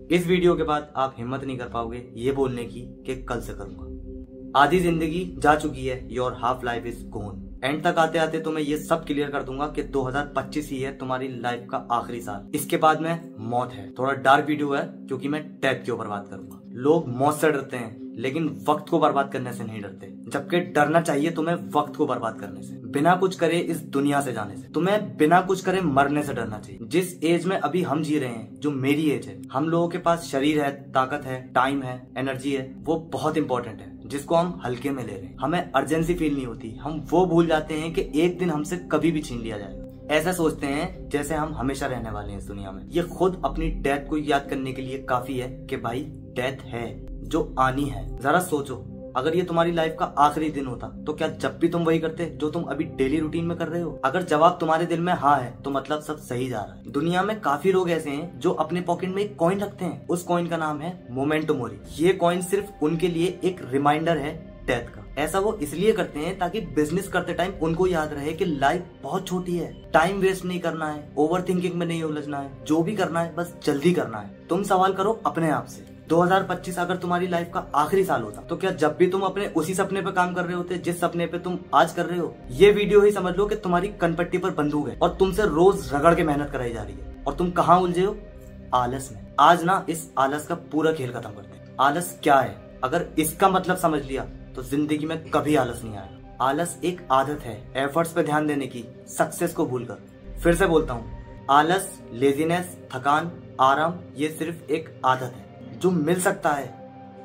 इस वीडियो के बाद आप हिम्मत नहीं कर पाओगे ये बोलने की कि कल से करूंगा। आधी जिंदगी जा चुकी है, your half life is gone. End तक आते आते तो मैं ये सब क्लियर कर दूंगा कि 2025 ही है तुम्हारी लाइफ का आखिरी साल। इसके बाद में मौत है। थोड़ा डार्क वीडियो है क्योंकि मैं डेथ के ऊपर बात करूंगा। लोग मौत से डरते हैं लेकिन वक्त को बर्बाद करने से नहीं डरते, जबकि डरना चाहिए तुम्हें वक्त को बर्बाद करने से, बिना कुछ करे इस दुनिया से जाने से। तुम्हें बिना कुछ करे मरने से डरना चाहिए। जिस एज में अभी हम जी रहे हैं, जो मेरी एज है, हम लोगों के पास शरीर है, ताकत है, टाइम है, एनर्जी है, वो बहुत इंपॉर्टेंट है, जिसको हम हल्के में ले रहे हैं। हमें अर्जेंसी फील नहीं होती। हम वो भूल जाते हैं कि एक दिन हमसे कभी भी छीन लिया जाएगा। ऐसा सोचते हैं जैसे हम हमेशा रहने वाले हैं इस दुनिया में। ये खुद अपनी डेथ को याद करने के लिए काफी है कि भाई डेथ है जो आनी है। जरा सोचो, अगर ये तुम्हारी लाइफ का आखिरी दिन होता तो क्या जब भी तुम वही करते जो तुम अभी डेली रूटीन में कर रहे हो? अगर जवाब तुम्हारे दिल में हाँ है तो मतलब सब सही जा रहा है। दुनिया में काफी लोग ऐसे हैं जो अपने पॉकेट में एक कॉइन रखते हैं। उस कॉइन का नाम है मोमेंटो मोरी। ये कॉइन सिर्फ उनके लिए एक रिमाइंडर है डेथ का। ऐसा वो इसलिए करते हैं ताकि बिजनेस करते टाइम उनको याद रहे कि लाइफ बहुत छोटी है, टाइम वेस्ट नहीं करना है, ओवर थिंकिंग में नहीं उलझना है, जो भी करना है बस जल्दी करना है। तुम सवाल करो अपने आप से, 2025 अगर तुम्हारी लाइफ का आखिरी साल होता तो क्या जब भी तुम अपने उसी सपने पे काम कर रहे होते जिस सपने पे तुम आज कर रहे हो? ये वीडियो ही समझ लो कि तुम्हारी कनपट्टी पर बंदूक है और तुमसे रोज रगड़ के मेहनत कराई जा रही है और तुम कहाँ उलझे हो? आलस में। आज ना इस आलस का पूरा खेल खत्म करते हैं। आलस क्या है? अगर इसका मतलब समझ लिया तो जिंदगी में कभी आलस नहीं आएगा। आलस एक आदत है एफर्ट्स पे ध्यान देने की, सक्सेस को भूलकर। फिर से बोलता हूँ, आलस, लेजीनेस, थकान, आराम, ये सिर्फ एक आदत है। जो मिल सकता है,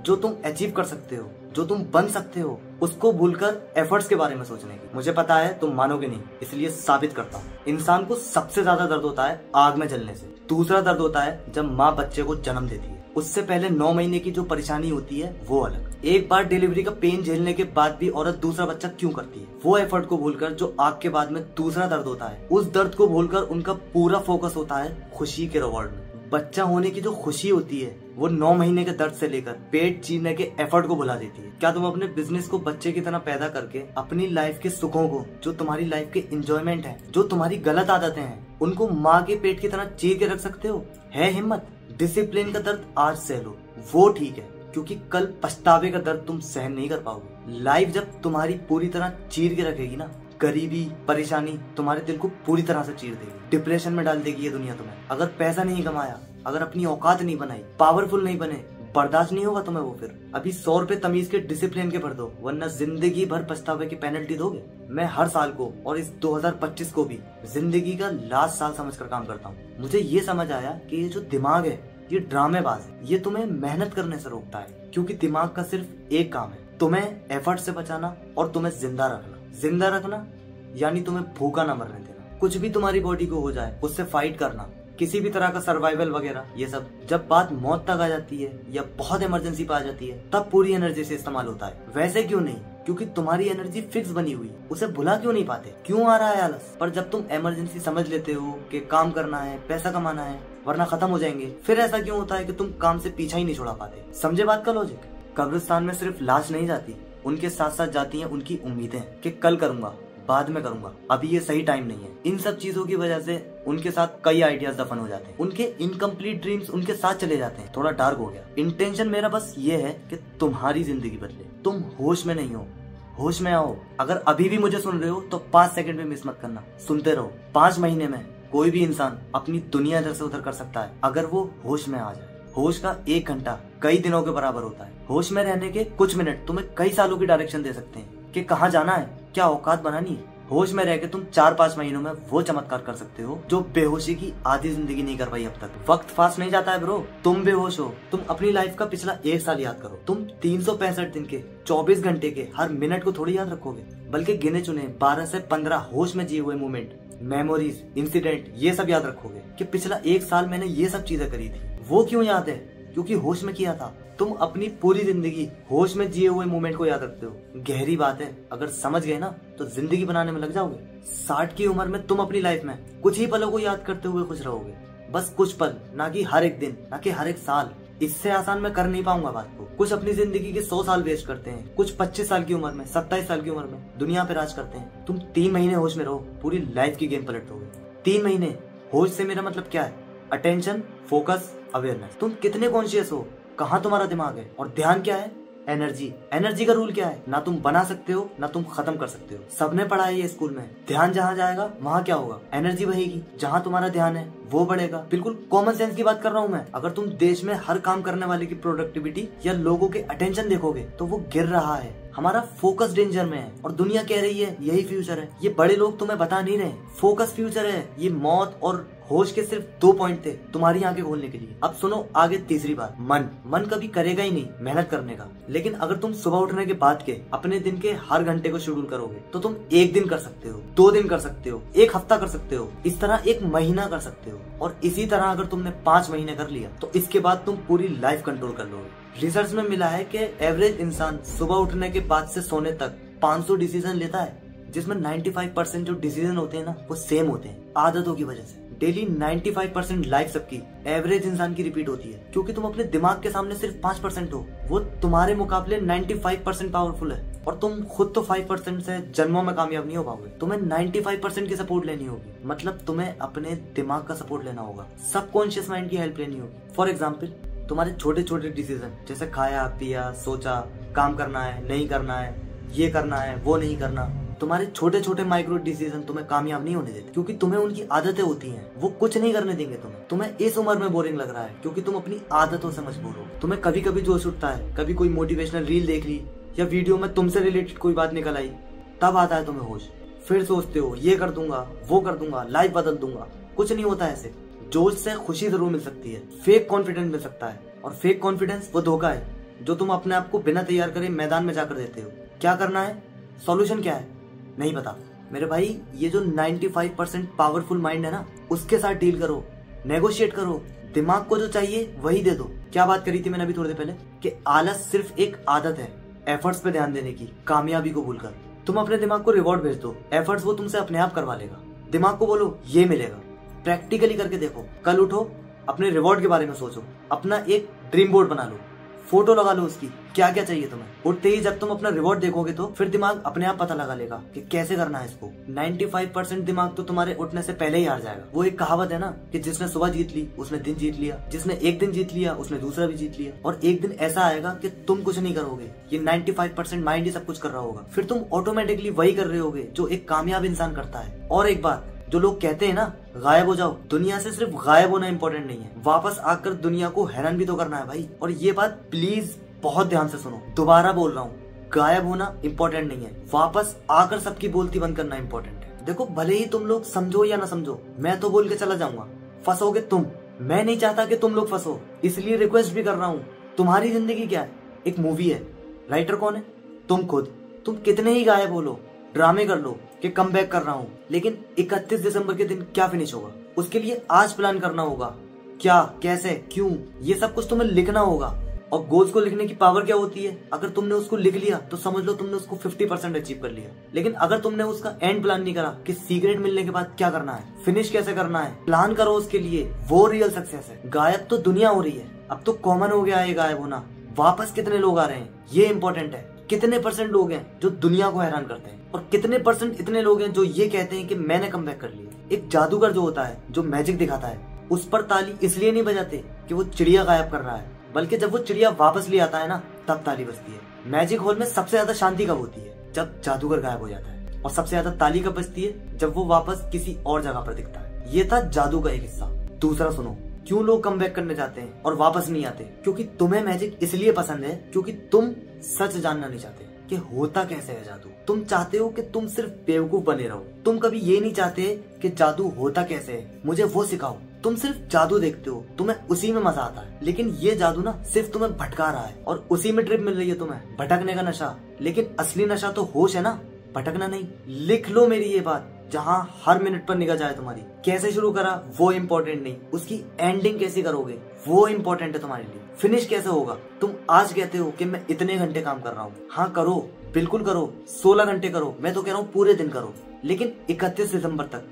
जो तुम अचीव कर सकते हो, जो तुम बन सकते हो, उसको भूलकर एफर्ट्स के बारे में सोचने की। मुझे पता है तुम मानोगे नहीं, इसलिए साबित करता हूँ। इंसान को सबसे ज्यादा दर्द होता है आग में जलने से। दूसरा दर्द होता है जब माँ बच्चे को जन्म देती है। उससे पहले 9 महीने की जो परेशानी होती है वो अलग। एक बार डिलीवरी का पेन झेलने के बाद भी औरत दूसरा बच्चा क्यों करती है? वो एफर्ट को भूलकर जो आग के बाद में दूसरा दर्द होता है, उस दर्द को भूलकर उनका पूरा फोकस होता है खुशी के रिवॉर्ड में। बच्चा होने की जो खुशी होती है वो 9 महीने के दर्द से लेकर पेट चीरने के एफर्ट को भुला देती है। क्या तुम अपने बिजनेस को बच्चे की तरह पैदा करके अपनी लाइफ के सुखों को, जो तुम्हारी लाइफ के एंजॉयमेंट है, जो तुम्हारी गलत आदतें हैं, उनको माँ के पेट की तरह चीर के रख सकते हो? है हिम्मत? डिसिप्लिन का दर्द आज सह लो, वो ठीक है, क्योंकि कल पछतावे का दर्द तुम सहन नहीं कर पाओगे। लाइफ जब तुम्हारी पूरी तरह चीर के रखेगी ना, गरीबी, परेशानी तुम्हारे दिल को पूरी तरह से चीर देगी, डिप्रेशन में डाल देगी ये दुनिया तुम्हें। अगर पैसा नहीं कमाया, अगर अपनी औकात नहीं बनाई, पावरफुल नहीं बने, बर्दाश्त नहीं होगा तुम्हें वो। फिर अभी 100 रुपए तमीज के डिसिप्लिन के भर दो, वरना जिंदगी भर पछतावे की पेनल्टी दोगे। मैं हर साल को और इस 2025 को भी जिंदगी का लास्ट साल समझकर काम करता हूँ। मुझे ये समझ आया कि ये जो दिमाग है ये ड्रामेबाज है। ये तुम्हें मेहनत करने से रोकता है, क्योंकि दिमाग का सिर्फ एक काम है, तुम्हें एफर्ट से बचाना और तुम्हें जिंदा रखना। जिंदा रखना यानी तुम्हें भूखा ना मरने देना। कुछ भी तुम्हारी बॉडी को हो जाए उससे फाइट करना, किसी भी तरह का सर्वाइवल वगैरह, ये सब जब बात मौत तक आ जाती है या बहुत इमरजेंसी पे आ जाती है तब पूरी एनर्जी से इस्तेमाल होता है। वैसे क्यों नहीं? क्योंकि तुम्हारी एनर्जी फिक्स बनी हुई है, उसे भुला क्यों नहीं पाते? क्यों आ रहा है आलस? पर जब तुम इमरजेंसी समझ लेते हो कि काम करना है, पैसा कमाना है, वरना खत्म हो जाएंगे, फिर ऐसा क्यों होता है कि तुम काम से पीछा ही नहीं छुड़ा पाते? समझे बात का लॉजिक? कब्रिस्तान में सिर्फ लाश नहीं जाती, उनके साथ साथ जाती हैं उनकी उम्मीदें कि कल करूंगा, बाद में करूंगा, अभी ये सही टाइम नहीं है। इन सब चीजों की वजह से उनके साथ कई आइडियाज दफन हो जाते हैं, उनके इनकम्प्लीट ड्रीम्स उनके साथ चले जाते हैं। थोड़ा डार्क हो गया। इंटेंशन मेरा बस ये है कि तुम्हारी जिंदगी बदले। तुम होश में नहीं हो, होश में आओ। अगर अभी भी मुझे सुन रहे हो तो 5 सेकंड में मिस मत करना, सुनते रहो। 5 महीने में कोई भी इंसान अपनी दुनिया इधर से उधर कर सकता है अगर वो होश में आ जाए। होश का 1 घंटा कई दिनों के बराबर होता है। होश में रहने के कुछ मिनट तुम्हें कई सालों की डायरेक्शन दे सकते हैं कि कहाँ जाना है, क्या औकात बनानी है। होश में रह के तुम 4-5 महीनों में वो चमत्कार कर सकते हो जो बेहोशी की आधी जिंदगी नहीं कर पाई अब तक। वक्त फास्ट नहीं जाता है ब्रो, तुम बेहोश हो। तुम अपनी लाइफ का पिछला 1 साल याद करो। तुम 365 दिन के 24 घंटे के हर मिनट को थोड़ी याद रखोगे, बल्कि गिने चुने 12 से 15 होश में जिए हुए मोमेंट, मेमोरीज, इंसिडेंट, ये सब याद रखोगे कि पिछला 1 साल मैंने ये सब चीजें करी थी। वो क्यों याद है? क्योंकि होश में किया था। तुम अपनी पूरी जिंदगी होश में जिए हुए मोमेंट को याद रखते हो। गहरी बात है, अगर समझ गए ना तो जिंदगी बनाने में लग जाओगे। 60 की उम्र में तुम अपनी लाइफ में कुछ ही पलों को याद करते हुए खुश रहोगे, बस कुछ पल, ना कि हर एक दिन, ना कि हर एक साल। इससे आसान मैं कर नहीं पाऊंगा बात को। कुछ अपनी जिंदगी के 100 साल वेस्ट करते हैं, कुछ 25 साल की उम्र में, 27 साल की उम्र में दुनिया पे राज करते हैं। तुम 3 महीने होश में रहो, पूरी लाइफ की गेम पलट दोगे। 3 महीने होश से मेरा मतलब क्या है? Attention, focus, awareness. तुम कितने कॉन्शियस हो, कहाँ तुम्हारा दिमाग है, और ध्यान क्या है? एनर्जी। एनर्जी का रूल क्या है? ना तुम बना सकते हो ना तुम खत्म कर सकते हो। सबने पढ़ा है ये स्कूल में। ध्यान जहाँ जाएगा वहाँ क्या होगा? एनर्जी बहेगी। जहाँ तुम्हारा ध्यान है वो बढ़ेगा। बिल्कुल कॉमन सेंस की बात कर रहा हूँ मैं। अगर तुम देश में हर काम करने वाले की प्रोडक्टिविटी या लोगों के अटेंशन देखोगे तो वो गिर रहा है। हमारा फोकस डेंजर में है और दुनिया कह रही है यही फ्यूचर है। ये बड़े लोग तुम्हें बता नहीं रहे फोकस फ्यूचर है। ये मौत और होश के सिर्फ 2 पॉइंट थे तुम्हारी आंखें खोलने के लिए। अब सुनो आगे तीसरी बात। मन कभी करेगा ही नहीं मेहनत करने का। लेकिन अगर तुम सुबह उठने के बाद के अपने दिन के हर घंटे को शेड्यूल करोगे तो तुम 1 दिन कर सकते हो, 2 दिन कर सकते हो, 1 हफ्ता कर सकते हो, इस तरह 1 महीना कर सकते हो। और इसी तरह अगर तुमने 5 महीने कर लिया तो इसके बाद तुम पूरी लाइफ कंट्रोल कर लोगे। रिसर्च में मिला है कि एवरेज इंसान सुबह उठने के बाद से सोने तक 500 डिसीजन लेता है, जिसमें 95% जो डिसीजन होते हैं ना वो सेम होते हैं आदतों की वजह से। डेली 95% लाइफ सबकी एवरेज इंसान की रिपीट होती है, क्योंकि तुम अपने दिमाग के सामने सिर्फ 5% हो। वो तुम्हारे मुकाबले 95% पावरफुल है और तुम खुद तो 5% से जन्मों में कामयाब नहीं हो पाओगे। तुम्हें 95% की सपोर्ट लेनी होगी। मतलब तुम्हें अपने दिमाग का सपोर्ट लेना होगा, सबकॉन्शियस माइंड की हेल्प लेनी होगी। फॉर एग्जाम्पल तुम्हारे छोटे छोटे डिसीजन जैसे खाया पिया सोचा, काम करना है नहीं करना है, ये करना है वो नहीं करना, तुम्हारे छोटे छोटे माइक्रो डिसीजन तुम्हें कामयाब नहीं होने देते, क्योंकि तुम्हें उनकी आदतें होती हैं। वो कुछ नहीं करने देंगे तुम्हें इस उम्र में बोरिंग लग रहा है क्योंकि तुम अपनी आदतों से मजबूर हो। तुम्हें कभी कभी जोश उठता है, कभी कोई मोटिवेशनल रील देख ली या वीडियो में तुमसे रिलेटेड कोई बात निकल आई, तब आता है तुम्हें होश। फिर सोचते हो ये कर दूंगा वो कर दूंगा, लाइफ बदल दूंगा। कुछ नहीं होता ऐसे। जोश से खुशी जरूर मिल सकती है, फेक कॉन्फिडेंस मिल सकता है, और फेक कॉन्फिडेंस वो धोखा है जो तुम अपने आप को बिना तैयार करे मैदान में जाकर देते हो। क्या करना है? सॉल्यूशन क्या है? नहीं पता। मेरे भाई ये जो 95% पावरफुल माइंड है ना, उसके साथ डील करो, नेगोशिएट करो। दिमाग को जो चाहिए वही दे दो। क्या बात करी थी मैंने अभी थोड़ी देर पहले कि आलस सिर्फ एक आदत है एफर्ट्स पे ध्यान देने की, कामयाबी को भूलकर। तुम अपने दिमाग को रिवॉर्ड भेज दो, एफर्ट्स वो तुमसे अपने आप करवा लेगा। दिमाग को बोलो ये मिलेगा, प्रैक्टिकली करके देखो। कल उठो, अपने रिवॉर्ड के बारे में सोचो, अपना एक ड्रीम बोर्ड बना लो, फोटो लगा लो उसकी, क्या क्या चाहिए तुम्हें। उठते ही जब तुम अपना रिवॉर्ड देखोगे तो फिर दिमाग अपने आप पता लगा लेगा कि कैसे करना है इसको। 95% दिमाग तो तुम्हारे उठने से पहले ही हार जाएगा। वो एक कहावत है ना कि जिसने सुबह जीत ली उसने दिन जीत लिया, जिसने एक दिन जीत लिया उसने दूसरा भी जीत लिया। और एक दिन ऐसा आएगा कि तुम कुछ नहीं करोगे, ये 95% माइंड ही सब कुछ कर रहा होगा। फिर तुम ऑटोमेटिकली वही कर रहे होगे जो एक कामयाब इंसान करता है। और एक बात, जो लोग कहते हैं ना गायब हो जाओ, दुनिया से सिर्फ गायब होना इंपॉर्टेंट नहीं है, वापस आकर दुनिया को हैरान भी तो करना है भाई। और ये बात प्लीज बहुत ध्यान से सुनो, दोबारा बोल रहा हूँ, गायब होना इंपॉर्टेंट नहीं है, वापस आकर सबकी बोलती बंद करना इंपॉर्टेंट है। देखो भले ही तुम लोग समझो या ना समझो, मैं तो बोल के चला जाऊंगा, फंसोगे तुम। मैं नहीं चाहता कि तुम लोग फंसो, इसलिए रिक्वेस्ट भी कर रहा हूँ। तुम्हारी जिंदगी क्या है? एक मूवी है। राइटर कौन है? तुम खुद। तुम कितने ही गायब हो लो, ड्रामे कर लो कि कम बैक कर रहा हूँ, लेकिन 31 दिसंबर के दिन क्या फिनिश होगा उसके लिए आज प्लान करना होगा। क्या, कैसे, क्यों, ये सब कुछ तुम्हें लिखना होगा। और गोल्स को लिखने की पावर क्या होती है? अगर तुमने उसको लिख लिया तो समझ लो तुमने उसको 50% अचीव कर लिया। लेकिन अगर तुमने उसका एंड प्लान नहीं करा कि सीक्रेट मिलने के बाद क्या करना है, फिनिश कैसे करना है, प्लान करो उसके लिए, वो रियल सक्सेस है। गायब तो दुनिया हो रही है, अब तो कॉमन हो गया है गायब होना। वापस कितने लोग आ रहे हैं ये इंपॉर्टेंट है। कितने % लोग हैं जो दुनिया को हैरान करते हैं, और कितने % इतने लोग हैं जो ये कहते हैं कि मैंने कमबैक कर लिया। एक जादूगर जो होता है, जो मैजिक दिखाता है, उस पर ताली इसलिए नहीं बजाते कि वो चिड़िया गायब कर रहा है, बल्कि जब वो चिड़िया वापस ले आता है ना तब ताली बजती है। मैजिक हॉल में सबसे ज्यादा शांति कब होती है? जब जादूगर गायब हो जाता है। और सबसे ज्यादा ताली कब बजती है? जब वो वापस किसी और जगह पर दिखता है। ये था जादू का एक हिस्सा। दूसरा सुनो, क्यों लोग कमबैक करने जाते हैं और वापस नहीं आते? क्योंकि तुम्हें मैजिक इसलिए पसंद है क्योंकि तुम सच जानना नहीं चाहते कि होता कैसे है जादू। तुम चाहते हो कि तुम सिर्फ बेवकूफ बने रहो। तुम कभी ये नहीं चाहते कि जादू होता कैसे है, मुझे वो सिखाओ। तुम सिर्फ जादू देखते हो, तुम्हें उसी में मजा आता है। लेकिन ये जादू ना सिर्फ तुम्हें भटका रहा है और उसी में ट्रिप मिल रही है तुम्हें, भटकने का नशा। लेकिन असली नशा तो होश है ना, भटकना नहीं। लिख लो मेरी ये बात, जहाँ हर मिनट पर निगाह जाए तुम्हारी। कैसे शुरू करा वो इम्पोर्टेंट नहीं, उसकी एंडिंग कैसे करोगे वो इम्पोर्टेंट है तुम्हारे लिए। फिनिश कैसे होगा? तुम आज कहते हो कि मैं इतने घंटे काम कर रहा हूँ, हाँ करो, बिल्कुल करो, 16 घंटे करो, मैं तो कह रहा हूँ पूरे दिन करो। लेकिन 31 दिसंबर तक,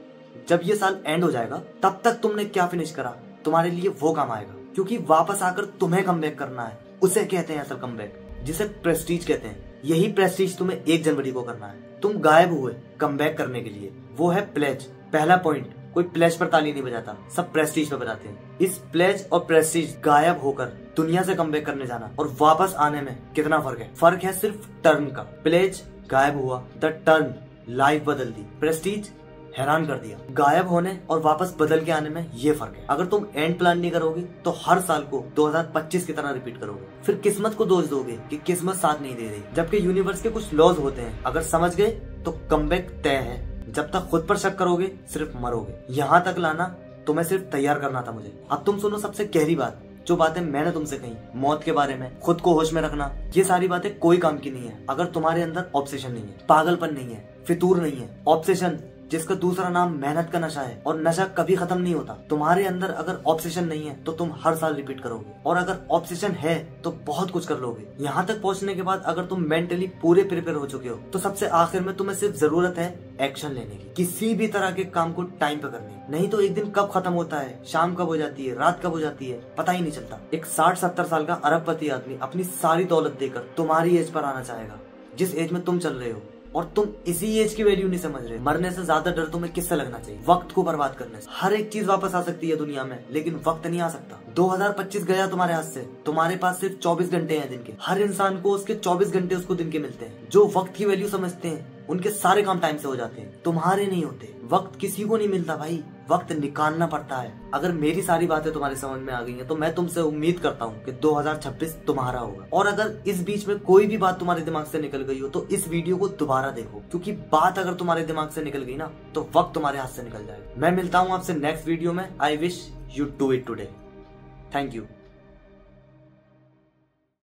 जब ये साल एंड हो जाएगा, तब तक तुमने क्या फिनिश करा, तुम्हारे लिए वो काम आएगा। क्योंकि वापस आकर तुम्हें कमबैक करना है, उसे कहते हैं असल कमबैक, जिसे प्रेस्टीज कहते हैं। यही प्रेस्टीज तुम्हें 1 जनवरी को करना है। तुम गायब हुए कमबैक करने के लिए, वो है प्लेज। पहला पॉइंट, कोई प्लेज पर ताली नहीं बजाता, सब प्रेस्टीज पे बजाते हैं। इस प्लेज और प्रेस्टीज गायब होकर दुनिया से कमबैक करने जाना और वापस आने में कितना फर्क है। फर्क है सिर्फ टर्न का। प्लेज गायब हुआ, द टर्न लाइफ बदल दी, प्रेस्टीज हैरान कर दिया। गायब होने और वापस बदल के आने में ये फर्क है। अगर तुम एंड प्लान नहीं करोगे तो हर साल को 2025 की तरह रिपीट करोगे, फिर किस्मत को दोष दोगे कि किस्मत साथ नहीं दे रही, जबकि यूनिवर्स के कुछ लॉज होते हैं, अगर समझ गए तो कमबैक तय है। जब तक खुद पर शक करोगे सिर्फ मरोगे। यहाँ तक लाना तुम्हें सिर्फ तैयार करना था मुझे। अब तुम सुनो सबसे गहरी बात, जो बातें मैंने तुमसे कही, मौत के बारे में, खुद को होश में रखना, ये सारी बातें कोई काम की नहीं है अगर तुम्हारे अंदर ऑब्सेशन नहीं है, पागलपन नहीं है, फितूर नहीं है। ऑब्सेशन जिसका दूसरा नाम मेहनत का नशा है, और नशा कभी खत्म नहीं होता। तुम्हारे अंदर अगर ऑब्सेशन नहीं है तो तुम हर साल रिपीट करोगे, और अगर ऑब्सेशन है तो बहुत कुछ कर लोगे। यहाँ तक पहुँचने के बाद अगर तुम मेंटली पूरे प्रिपेयर हो चुके हो तो सबसे आखिर में तुम्हें सिर्फ जरूरत है एक्शन लेने की, किसी भी तरह के काम को टाइम पे करने। नहीं तो एक दिन कब खत्म होता है, शाम कब हो जाती है, रात कब हो जाती है, पता ही नहीं चलता। एक 60-70 साल का अरबपति आदमी अपनी सारी दौलत देकर तुम्हारी एज पर आना चाहेगा, जिस एज में तुम चल रहे हो, और तुम इसी एज की वैल्यू नहीं समझ रहे। मरने से ज्यादा डर तुम्हें किससे लगना चाहिए? वक्त को बर्बाद करने से। हर एक चीज वापस आ सकती है दुनिया में, लेकिन वक्त नहीं आ सकता। 2025 गया तुम्हारे हाथ से, तुम्हारे पास सिर्फ 24 घंटे हैं दिन के। हर इंसान को उसके 24 घंटे उसको दिन के मिलते हैं। जो वक्त की वैल्यू समझते हैं उनके सारे काम टाइम से हो जाते हैं, तुम्हारे नहीं होते। वक्त किसी को नहीं मिलता भाई, वक्त निकालना पड़ता है। अगर मेरी सारी बातें तुम्हारी समझ में आ गई हैं तो मैं तुमसे उम्मीद करता हूँ कि 2026 तुम्हारा होगा। और अगर इस बीच में कोई भी बात तुम्हारे दिमाग से निकल गई हो तो इस वीडियो को दोबारा देखो, क्योंकि बात अगर तुम्हारे दिमाग से निकल गई ना तो वक्त तुम्हारे हाथ से निकल जाएगा। मैं मिलता हूँ आपसे नेक्स्ट वीडियो में। I wish you do it today. Thank you.